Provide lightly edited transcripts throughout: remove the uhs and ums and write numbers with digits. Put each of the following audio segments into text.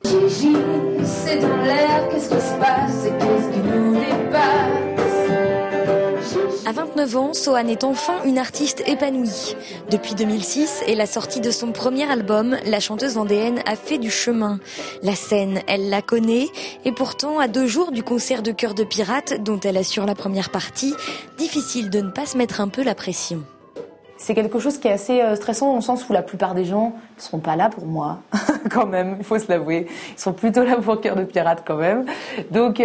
Gigi, c'est dans l'air, qu'est-ce qui se passe et qu'est-ce qui nous dépasse? À 29 ans, Sohane est enfin une artiste épanouie. Depuis 2006 et la sortie de son premier album, la chanteuse vendéenne a fait du chemin. La scène, elle la connaît, et pourtant, à 2 jours du concert de Cœur de Pirate, dont elle assure la première partie, difficile de ne pas se mettre un peu la pression. C'est quelque chose qui est assez stressant dans le sens où la plupart des gens ne seront pas là pour moi, quand même, il faut se l'avouer. Ils sont plutôt là pour Cœur de Pirate quand même. Donc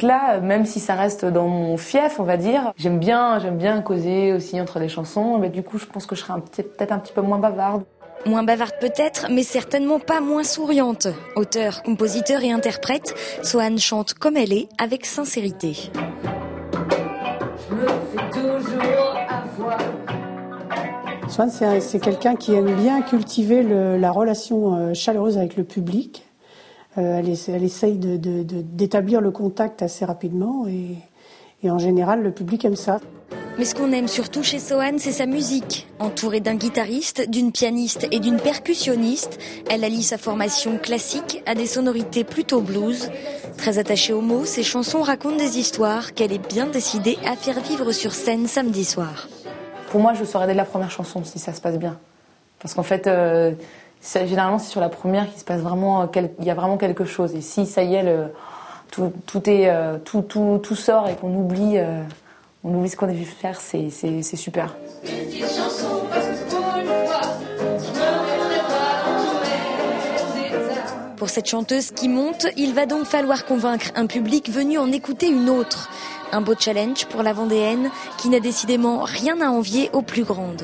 là, même si ça reste dans mon fief, on va dire, j'aime bien causer aussi entre les chansons, mais du coup je pense que je serai peut-être un petit peu moins bavarde. Moins bavarde peut-être, mais certainement pas moins souriante. Auteur, compositeur et interprète, Sohane chante comme elle est, avec sincérité. Je me fais toujours avoir. Sohane, c'est quelqu'un qui aime bien cultiver la relation chaleureuse avec le public. Elle essaye d'établir le contact assez rapidement et en général, le public aime ça. Mais ce qu'on aime surtout chez Sohane, c'est sa musique. Entourée d'un guitariste, d'une pianiste et d'une percussionniste, elle allie sa formation classique à des sonorités plutôt blues. Très attachée aux mots, ses chansons racontent des histoires qu'elle est bien décidée à faire vivre sur scène samedi soir. Pour moi, je saurais dès la première chanson si ça se passe bien. Parce qu'en fait, généralement, c'est sur la première qu'il se passe vraiment, il y a vraiment quelque chose. Et si ça y est, tout sort et qu'on oublie ce qu'on a vu faire, c'est super. Pour cette chanteuse qui monte, il va donc falloir convaincre un public venu en écouter une autre. Un beau challenge pour la Vendéenne qui n'a décidément rien à envier aux plus grandes.